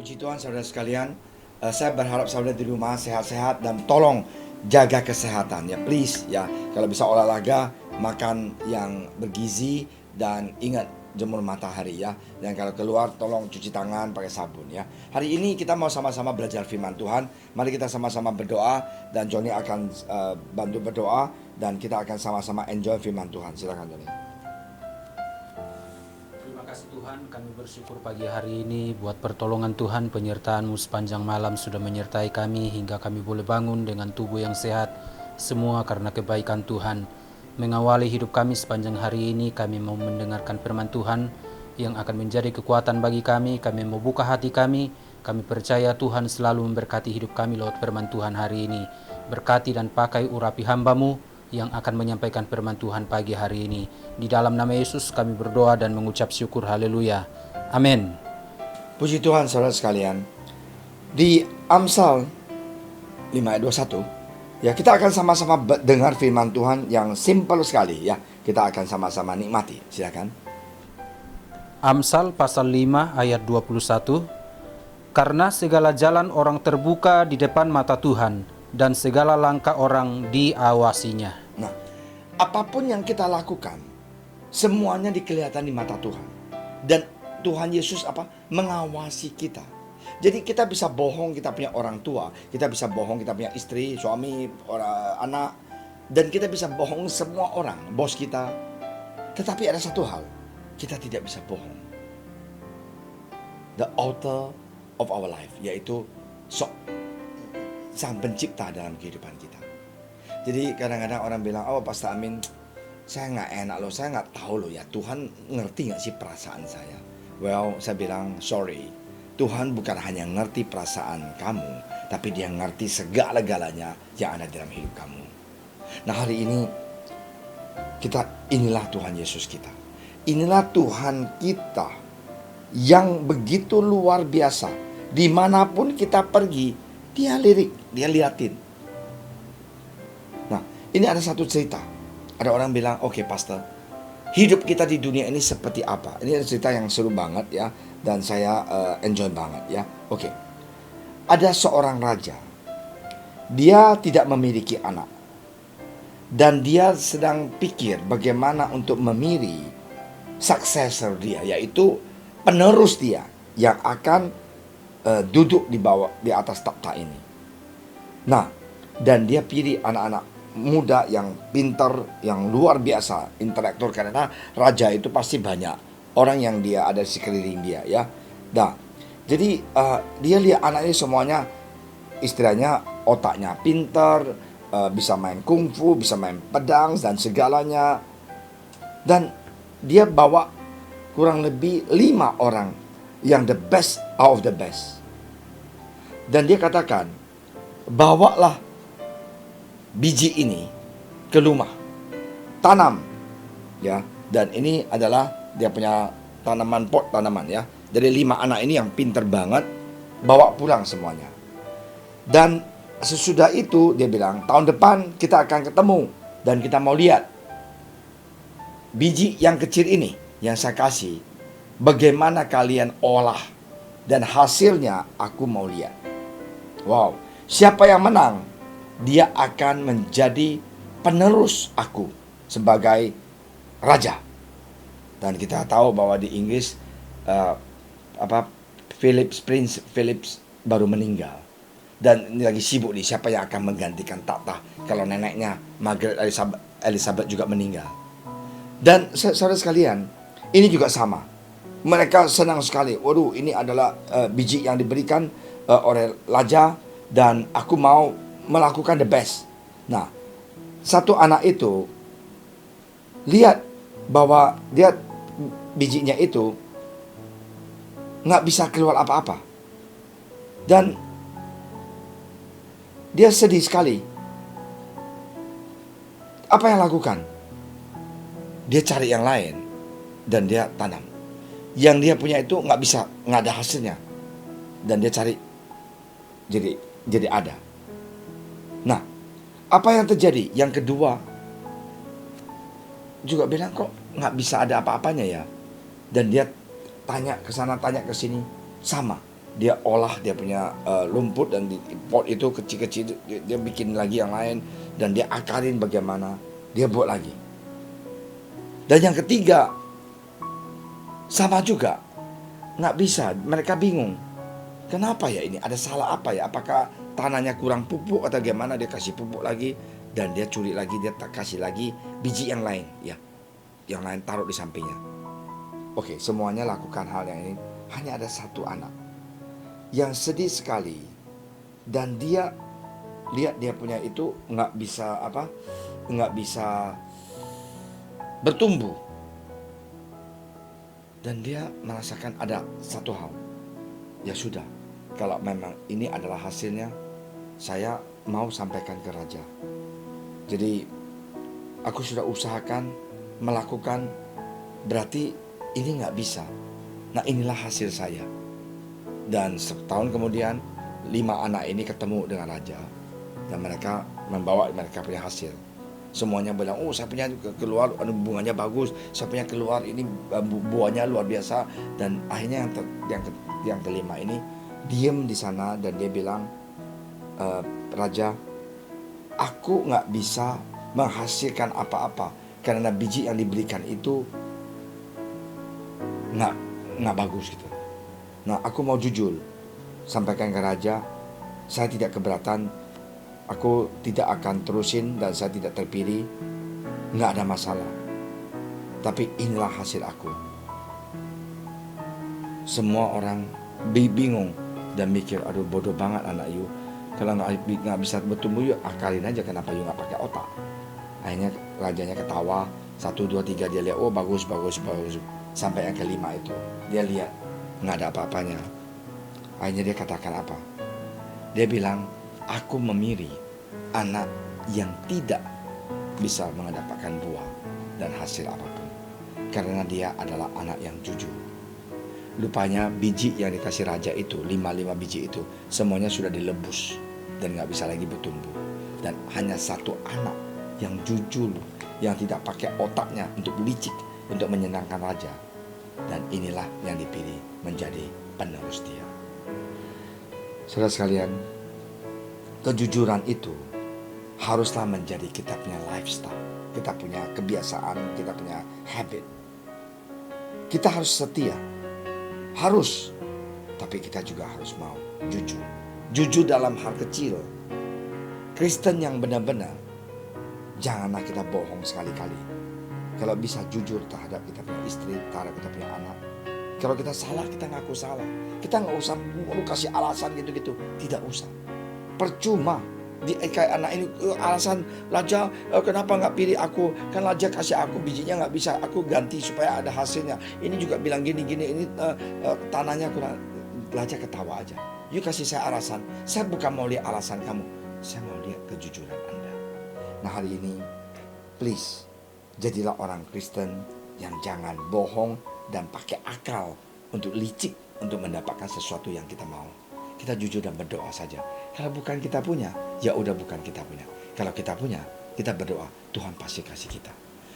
Puji Tuhan saudara sekalian, saya berharap saudara di rumah sehat-sehat dan tolong jaga kesehatan ya, please ya. Kalau bisa olahraga, makan yang bergizi dan ingat jemur matahari ya. Dan kalau keluar tolong cuci tangan pakai sabun ya. Hari ini kita mau sama-sama belajar firman Tuhan. Mari kita sama-sama berdoa dan Joni akan bantu berdoa dan kita akan sama-sama enjoy firman Tuhan. Silakan Joni. Terima kasih Tuhan, kami bersyukur pagi hari ini buat pertolongan Tuhan, penyertaan-Mu sepanjang malam sudah menyertai kami hingga kami boleh bangun dengan tubuh yang sehat, semua karena kebaikan Tuhan. Mengawali hidup kami sepanjang hari ini, kami mau mendengarkan firman Tuhan yang akan menjadi kekuatan bagi kami mau buka hati kami percaya Tuhan selalu memberkati hidup kami lewat firman Tuhan hari ini. Berkati dan pakai urapi hamba-Mu yang akan menyampaikan firman Tuhan pagi hari ini. Di dalam nama Yesus kami berdoa dan mengucap syukur, haleluya. Amin. Puji Tuhan saudara sekalian. Di Amsal 5 ayat 21, ya kita akan sama-sama dengar firman Tuhan yang simpel sekali ya. Kita akan sama-sama nikmati. Silakan. Amsal pasal 5 ayat 21. Karena segala jalan orang terbuka di depan mata Tuhan, dan segala langkah orang diawasinya. Nah, apapun yang kita lakukan, semuanya dikelihatan di mata Tuhan. Dan Tuhan Yesus mengawasi kita. Jadi kita bisa bohong, kita punya orang tua, kita bisa bohong, kita punya istri, suami, anak, dan kita bisa bohong semua orang, bos kita. Tetapi ada satu hal, kita tidak bisa bohong. The author of our life, yaitu Sang Pencipta dalam kehidupan kita. Jadi kadang-kadang orang bilang, oh Pastor Amin, saya nggak enak loh, saya nggak tahu loh ya, Tuhan ngerti nggak sih perasaan saya? Well, saya bilang sorry, Tuhan bukan hanya ngerti perasaan kamu, tapi Dia ngerti segala-galanya yang ada dalam hidup kamu. Nah hari ini inilah Tuhan Yesus kita. Inilah Tuhan kita yang begitu luar biasa. Dimanapun kita pergi, Dia lirik, Dia liatin. Nah, ini ada satu cerita. Ada orang bilang, oke Pastor, hidup kita di dunia ini seperti apa? Ini ada cerita yang seru banget ya, dan saya enjoy banget ya. Oke, ada seorang raja. Dia tidak memiliki anak. Dan dia sedang pikir bagaimana untuk memilih successor dia, yaitu penerus dia yang akan duduk di atas takhta ini. Nah, dan dia pilih anak-anak muda yang pintar, yang luar biasa, intelektual, karena raja itu pasti banyak orang yang dia ada di sekeliling dia ya. Nah, jadi dia lihat anaknya semuanya, istilahnya otaknya pintar, bisa main kungfu, bisa main pedang dan segalanya. Dan dia bawa kurang lebih 5 orang yang the best out of the best. Dan dia katakan, bawalah biji ini ke rumah, tanam ya. Dan ini adalah dia punya tanaman ya. Jadi 5 anak ini yang pinter banget, bawa pulang semuanya. Dan sesudah itu dia bilang, tahun depan kita akan ketemu dan kita mau lihat biji yang kecil ini yang saya kasih, bagaimana kalian olah, dan hasilnya aku mau lihat. Wow, siapa yang menang, dia akan menjadi penerus aku sebagai raja. Dan kita tahu bahwa di Inggris Prince Philip baru meninggal. Dan ini lagi sibuk nih, siapa yang akan menggantikan takhta kalau neneknya Margaret Elizabeth juga meninggal. Dan saudara sekalian, ini juga sama. Mereka senang sekali. Waduh, ini adalah biji yang diberikan oleh raja dan aku mau melakukan the best. Nah, satu anak itu lihat bahwa dia bijinya itu nggak bisa keluar apa-apa. Dan dia sedih sekali. Apa yang lakukan? Dia cari yang lain dan dia tanam. Yang dia punya itu nggak ada hasilnya, dan dia cari jadi ada. Nah, apa yang terjadi? Yang kedua juga bilang, kok nggak bisa ada apa-apanya ya? Dan dia tanya ke sana, tanya ke sini, sama. dia olah dia punya lumpur dan di pot itu kecil-kecil, dia bikin lagi yang lain dan dia akarin bagaimana, dia buat lagi. Dan yang ketiga sama juga, nggak bisa, mereka bingung. Kenapa ya ini? Ada salah apa ya? Apakah tanahnya kurang pupuk atau gimana? Dia kasih pupuk lagi dan dia curi lagi, dia tak kasih lagi biji yang lain, ya, yang lain taruh di sampingnya. Oke, semuanya lakukan hal yang ini. Hanya ada satu anak yang sedih sekali dan dia lihat dia punya itu nggak bisa nggak bisa bertumbuh. Dan dia merasakan ada satu hal, ya sudah, kalau memang ini adalah hasilnya, saya mau sampaikan ke raja. Jadi aku sudah usahakan melakukan, berarti ini nggak bisa. Nah inilah hasil saya. Dan setahun kemudian 5 anak ini ketemu dengan raja dan mereka membawa mereka punya hasil. Semuanya bilang, oh saya punya keluar bunganya bagus, saya punya keluar ini buahnya luar biasa. Dan akhirnya yang kelima ini diem di sana dan dia bilang, raja, aku nggak bisa menghasilkan apa-apa karena biji yang diberikan itu nggak bagus gitu. Nah aku mau jujur sampaikan ke raja, saya tidak keberatan. Aku tidak akan terusin dan saya tidak terpilih, nggak ada masalah. Tapi inilah hasil aku. Semua orang bingung dan mikir, aduh bodoh banget anak you. Kalau nggak bisa bertumbuh, yuk akalin aja, kenapa you nggak pakai otak. Akhirnya rajanya ketawa, 1, 2, 3 dia lihat, oh bagus. Sampai yang kelima itu, dia lihat nggak ada apa-apanya. Akhirnya dia katakan apa? Dia bilang, aku memilih anak yang tidak bisa mendapatkan buah dan hasil apapun. Karena dia adalah anak yang jujur. Lupanya biji yang dikasih raja itu, 5 biji itu, semuanya sudah dilebus dan gak bisa lagi bertumbuh. Dan hanya satu anak yang jujur, yang tidak pakai otaknya untuk licik, untuk menyenangkan raja. Dan inilah yang dipilih menjadi penerus dia. Saudara sekalian, kejujuran itu haruslah menjadi kita punya lifestyle, kita punya kebiasaan, kita punya habit. Kita harus setia, harus, tapi kita juga harus mau jujur. Jujur dalam hal kecil. Kristen yang benar-benar, janganlah kita bohong sekali-kali. Kalau bisa jujur terhadap kita punya istri, terhadap kita punya anak. Kalau kita salah, kita ngaku salah. Kita nggak usah kasih alasan gitu-gitu, tidak usah. Percuma. Kayak anak ini alasan, raja kenapa nggak pilih aku, kan raja kasih aku bijinya nggak bisa, aku ganti supaya ada hasilnya. Ini juga bilang gini ini tanahnya kurang. Raja ketawa aja. You kasih saya alasan, saya bukan mau lihat alasan kamu, saya mau lihat kejujuran Anda. Nah hari ini please, jadilah orang Kristen yang jangan bohong dan pakai akal untuk licik untuk mendapatkan sesuatu yang kita mau. Kita jujur dan berdoa saja. Kalau bukan kita punya, ya udah bukan kita punya. Kalau kita punya, kita berdoa, Tuhan pasti kasih kita.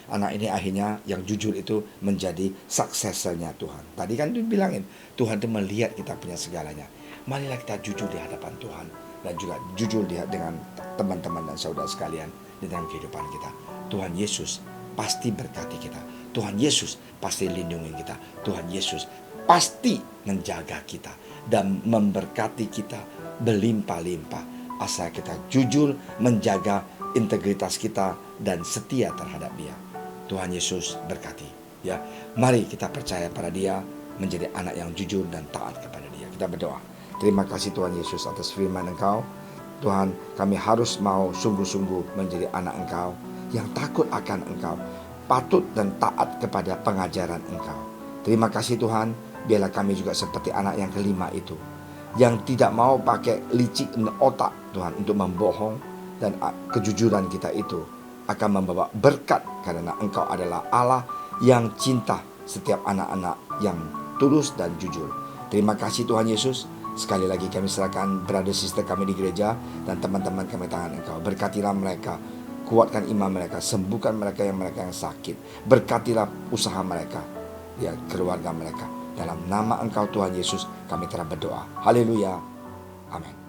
Anak ini akhirnya yang jujur itu menjadi suksesornya Tuhan. Tadi kan dia bilangin, Tuhan itu melihat kita punya segalanya. Marilah kita jujur di hadapan Tuhan dan juga jujur dengan teman-teman dan saudara sekalian di dalam kehidupan kita. Tuhan Yesus pasti berkati kita. Tuhan Yesus pasti lindungi kita. Tuhan Yesus pasti menjaga kita dan memberkati kita berlimpah-limpah asal kita jujur menjaga integritas kita dan setia terhadap Dia. Tuhan Yesus berkati. Ya, mari kita percaya pada Dia, menjadi anak yang jujur dan taat kepada Dia. Kita berdoa. Terima kasih Tuhan Yesus atas firman Engkau. Tuhan, kami harus mau sungguh-sungguh menjadi anak Engkau yang takut akan Engkau, patut dan taat kepada pengajaran Engkau. Terima kasih Tuhan, biarlah kami juga seperti anak yang kelima itu, yang tidak mau pakai licik otak Tuhan untuk membohong, dan kejujuran kita itu akan membawa berkat karena Engkau adalah Allah yang cinta setiap anak-anak yang tulus dan jujur. Terima kasih Tuhan Yesus. Sekali lagi kami serahkan brother sister kami di gereja dan teman-teman kami tangan Engkau. Berkatilah mereka, kuatkan iman mereka, sembuhkan mereka yang sakit. Berkatilah usaha mereka, ya keluarga mereka. Dalam nama Engkau Tuhan Yesus kami telah berdoa. Haleluya. Amin.